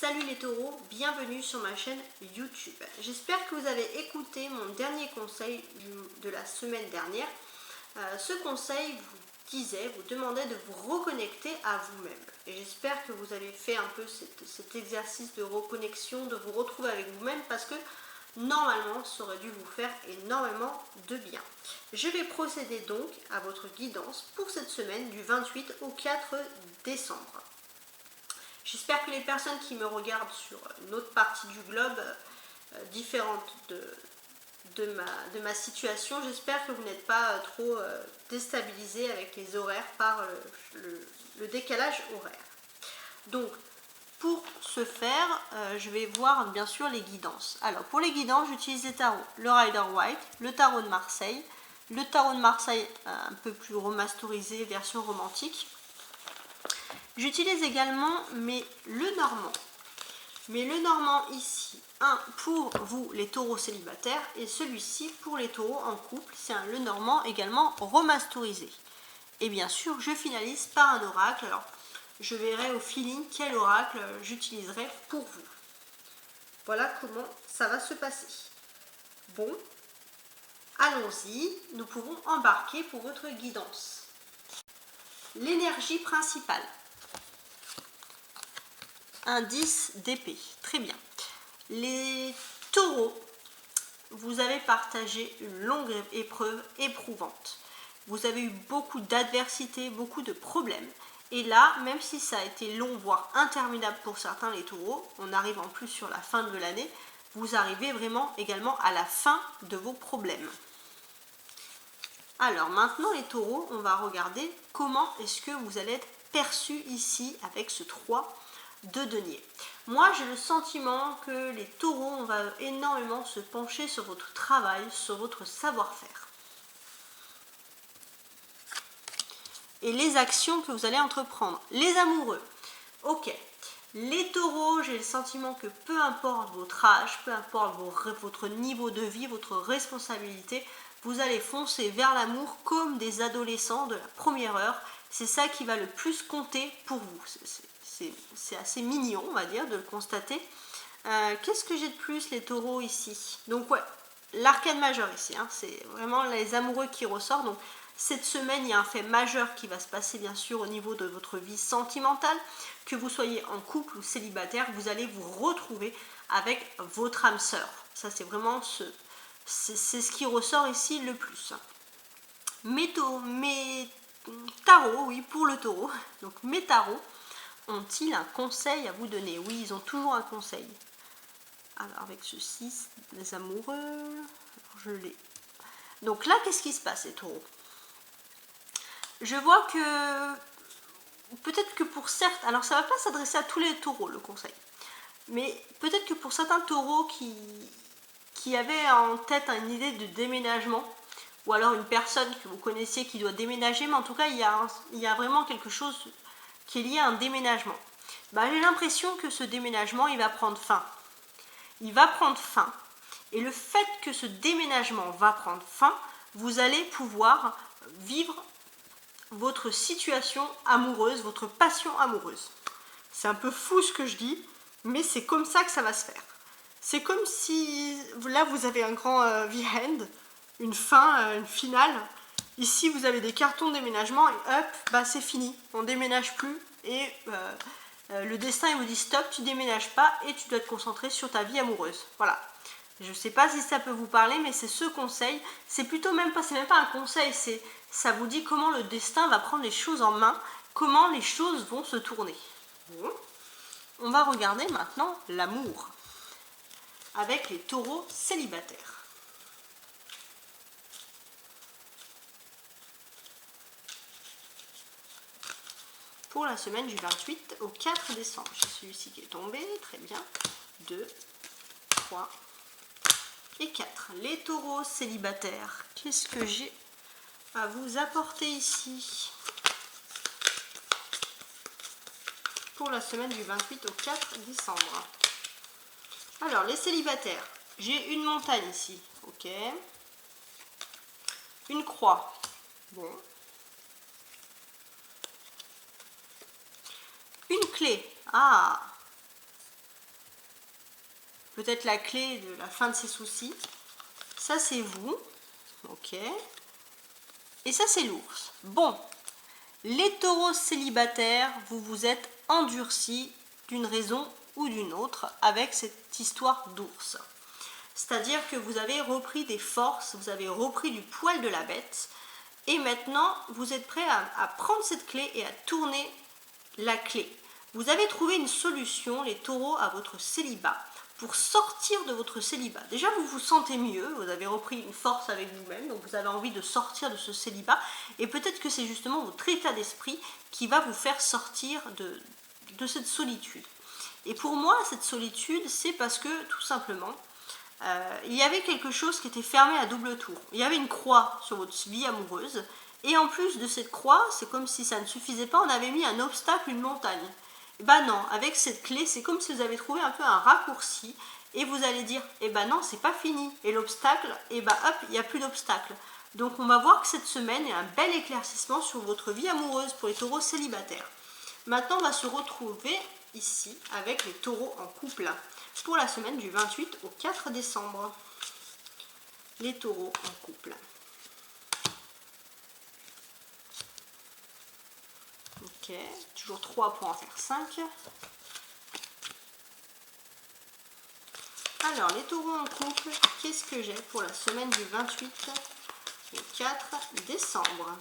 Salut les taureaux, bienvenue sur ma chaîne YouTube. J'espère que vous avez écouté mon dernier conseil de la semaine dernière. Ce conseil vous demandait de vous reconnecter à vous-même. Et j'espère que vous avez fait un peu cet exercice de reconnexion, de vous retrouver avec vous-même parce que normalement ça aurait dû vous faire énormément de bien. Je vais procéder donc à votre guidance pour cette semaine du 28 au 4 décembre. J'espère que les personnes qui me regardent sur une autre partie du globe, différente de ma situation, j'espère que vous n'êtes pas trop déstabilisés avec les horaires par le décalage horaire. Donc, pour ce faire, je vais voir bien sûr les guidances. Alors, pour les guidances, j'utilise les tarots. Le Rider-Waite, le tarot de Marseille, le tarot de Marseille un peu plus remasterisé, version romantique. J'utilise également le normand. Mais le normand ici, un pour vous les taureaux célibataires et celui-ci pour les taureaux en couple, c'est un le normand également remasterisé. Et bien sûr, je finalise par un oracle. Alors, je verrai au feeling quel oracle j'utiliserai pour vous. Voilà comment ça va se passer. Bon, allons-y, nous pouvons embarquer pour votre guidance. L'énergie principale. Un 10 d'épée, très bien. Les taureaux, vous avez partagé une longue épreuve éprouvante. Vous avez eu beaucoup d'adversités, beaucoup de problèmes. Et là, même si ça a été long, voire interminable pour certains les taureaux, on arrive en plus sur la fin de l'année, vous arrivez vraiment également à la fin de vos problèmes. Alors maintenant les taureaux, on va regarder comment est-ce que vous allez être perçus ici avec ce 3 de denier. Moi j'ai le sentiment que les taureaux, on va énormément se pencher sur votre travail, sur votre savoir-faire. Et les actions que vous allez entreprendre. Les amoureux, ok. Les taureaux, j'ai le sentiment que peu importe votre âge, peu importe votre niveau de vie, votre responsabilité, vous allez foncer vers l'amour comme des adolescents de la première heure. C'est ça qui va le plus compter pour vous. C'est assez mignon, on va dire, de le constater. Qu'est-ce que j'ai de plus, les taureaux, ici? Donc, ouais, l'arcane majeur ici, hein, c'est vraiment les amoureux qui ressortent. Donc, cette semaine, il y a un fait majeur qui va se passer, bien sûr, au niveau de votre vie sentimentale. Que vous soyez en couple ou célibataire, vous allez vous retrouver avec votre âme sœur. Ça, c'est vraiment c'est ce qui ressort ici le plus. Mes tarots, oui, pour le taureau. Donc, mes tarots ont-ils un conseil à vous donner? Oui, ils ont toujours un conseil. Alors, avec ceci, les amoureux, je l'ai. Donc là, qu'est-ce qui se passe, les taureaux? Je vois que peut-être que pour certains, alors ça ne va pas s'adresser à tous les taureaux le conseil, mais peut-être que pour certains taureaux qui avaient en tête une idée de déménagement, ou alors une personne que vous connaissiez qui doit déménager, mais en tout cas il y a vraiment quelque chose qui est lié à un déménagement. J'ai l'impression que ce déménagement il va prendre fin. Il va prendre fin, et le fait que ce déménagement va prendre fin, vous allez pouvoir vivre votre situation amoureuse, votre passion amoureuse. C'est un peu fou ce que je dis, mais c'est comme ça que ça va se faire. C'est comme si, là vous avez un grand V-end, une fin, une finale. Ici vous avez des cartons de déménagement et hop, c'est fini, on déménage plus et le destin il vous dit stop, tu déménages pas et tu dois te concentrer sur ta vie amoureuse. Voilà. Je ne sais pas si ça peut vous parler, mais c'est ce conseil. C'est plutôt même pas un conseil, ça vous dit comment le destin va prendre les choses en main, comment les choses vont se tourner. Bon. On va regarder maintenant l'amour avec les taureaux célibataires. Pour la semaine du 28 au 4 décembre. J'ai celui-ci qui est tombé, très bien. 2, 3 et 4. Les taureaux célibataires, qu'est-ce que j'ai à vous apporter ici pour la semaine du 28 au 4 décembre? Alors, les célibataires, j'ai une montagne ici, ok. Une croix, bon. Une clé, ah. peut-être la clé de la fin de ses soucis. Ça c'est vous, ok. Et ça c'est l'ours. Bon, les taureaux célibataires, vous vous êtes endurcis d'une raison ou d'une autre avec cette histoire d'ours. C'est-à-dire que vous avez repris des forces, vous avez repris du poil de la bête, et maintenant vous êtes prêt à prendre cette clé et à tourner la clé. Vous avez trouvé une solution, les taureaux, à votre célibat, pour sortir de votre célibat. Déjà, vous vous sentez mieux, vous avez repris une force avec vous-même, donc vous avez envie de sortir de ce célibat, et peut-être que c'est justement votre état d'esprit qui va vous faire sortir de cette solitude. Et pour moi, cette solitude, c'est parce que, tout simplement, il y avait quelque chose qui était fermé à double tour. Il y avait une croix sur votre vie amoureuse, et en plus de cette croix, c'est comme si ça ne suffisait pas, on avait mis un obstacle, une montagne. Et ben non, avec cette clé, c'est comme si vous avez trouvé un peu un raccourci, et vous allez dire, eh ben non, c'est pas fini. Et l'obstacle, eh ben hop, il n'y a plus d'obstacle. Donc on va voir que cette semaine, il y a un bel éclaircissement sur votre vie amoureuse pour les taureaux célibataires. Maintenant, on va se retrouver ici avec les taureaux en couple pour la semaine du 28 au 4 décembre. Les taureaux en couple. Ok, toujours 3 pour en faire 5. Alors, les taureaux en couple, qu'est-ce que j'ai pour la semaine du 28 au 4 décembre?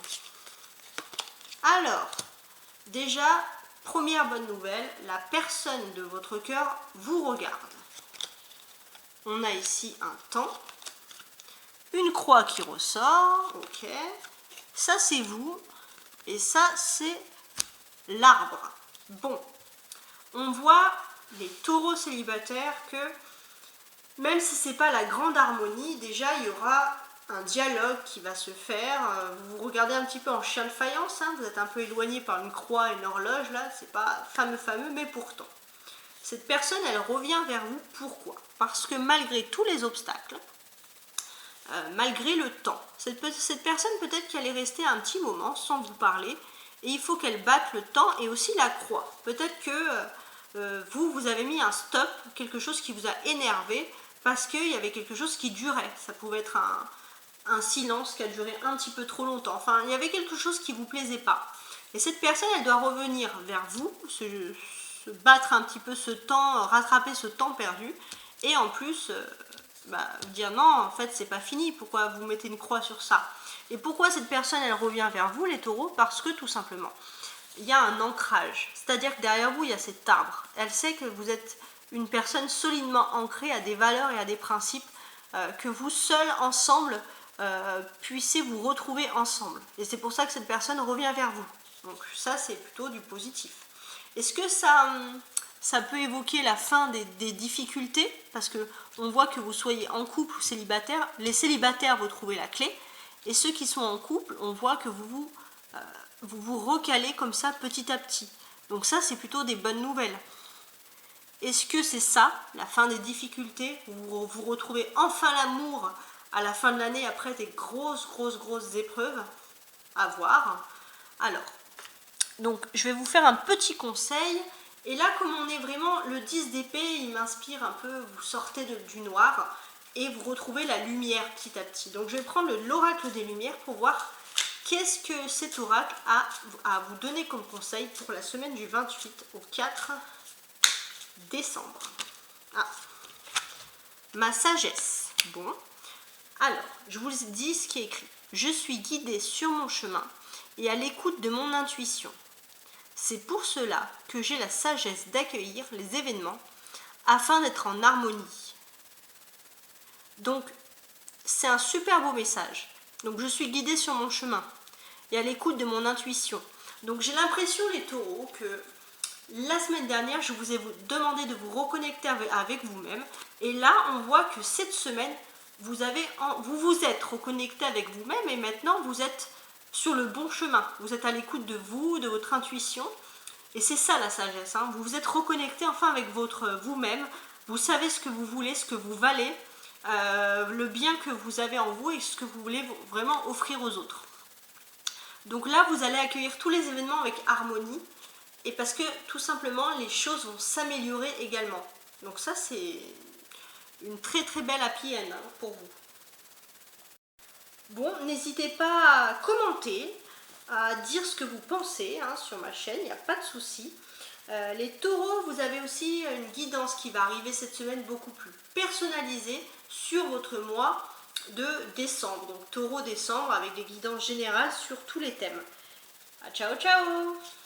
Alors, déjà, première bonne nouvelle, la personne de votre cœur vous regarde. On a ici un temps, une croix qui ressort, ok. Ça, c'est vous, et ça, c'est l'arbre. Bon, on voit les taureaux célibataires que même si c'est pas la grande harmonie, déjà il y aura un dialogue qui va se faire. Vous vous regardez un petit peu en chien de faïence, hein, vous êtes un peu éloigné par une croix et une horloge, là, c'est pas fameux, mais pourtant. Cette personne, elle revient vers vous, pourquoi? Parce que malgré tous les obstacles, malgré le temps, cette personne peut-être qu'elle est restée un petit moment sans vous parler, et il faut qu'elle batte le temps et aussi la croix. Peut-être que vous avez mis un stop, quelque chose qui vous a énervé, parce qu'il y avait quelque chose qui durait. Ça pouvait être un silence qui a duré un petit peu trop longtemps. Enfin, il y avait quelque chose qui ne vous plaisait pas. Et cette personne, elle doit revenir vers vous, se battre un petit peu ce temps, rattraper ce temps perdu, et en plus, dire non, en fait, c'est pas fini, pourquoi vous mettez une croix sur ça? Et pourquoi cette personne, elle revient vers vous, les taureaux? Parce que tout simplement, il y a un ancrage. C'est-à-dire que derrière vous, il y a cet arbre. Elle sait que vous êtes une personne solidement ancrée à des valeurs et à des principes, que vous seuls, ensemble, puissiez vous retrouver ensemble. Et c'est pour ça que cette personne revient vers vous. Donc ça, c'est plutôt du positif. Est-ce que ça peut évoquer la fin des difficultés? Parce qu'on voit que vous soyez en couple ou célibataire. Les célibataires, vous trouvez la clé. Et ceux qui sont en couple, on voit que vous vous recalez comme ça petit à petit. Donc ça, c'est plutôt des bonnes nouvelles. Est-ce que c'est ça, la fin des difficultés? Vous retrouvez enfin l'amour à la fin de l'année après des grosses épreuves à voir. Alors, donc je vais vous faire un petit conseil. Et là, comme on est vraiment le 10 d'épée, il m'inspire un peu, vous sortez du noir et vous retrouvez la lumière petit à petit. Donc je vais prendre l'oracle des lumières pour voir qu'est-ce que cet oracle a à vous donner comme conseil pour la semaine du 28 au 4 décembre. Ah, ma sagesse. Bon, alors, je vous dis ce qui est écrit. Je suis guidée sur mon chemin et à l'écoute de mon intuition. C'est pour cela que j'ai la sagesse d'accueillir les événements afin d'être en harmonie. Donc, c'est un super beau message. Donc, je suis guidée sur mon chemin et à l'écoute de mon intuition. Donc, j'ai l'impression, les taureaux, que la semaine dernière, je vous ai demandé de vous reconnecter avec vous-même. Et là, on voit que cette semaine, vous vous êtes reconnecté avec vous-même et maintenant, vous êtes sur le bon chemin. Vous êtes à l'écoute de vous, de votre intuition. Et c'est ça la sagesse. Hein. Vous vous êtes reconnecté enfin avec vous-même. Vous savez ce que vous voulez, ce que vous valez, le bien que vous avez en vous et ce que vous voulez vraiment offrir aux autres. Donc là, vous allez accueillir tous les événements avec harmonie. Et parce que tout simplement, les choses vont s'améliorer également. Donc ça, c'est une très très belle happy end pour vous. Bon, n'hésitez pas à commenter, à dire ce que vous pensez sur ma chaîne, il n'y a pas de souci. Les taureaux, vous avez aussi une guidance qui va arriver cette semaine beaucoup plus personnalisée sur votre mois de décembre. Donc taureau décembre avec des guidances générales sur tous les thèmes. Ciao ciao!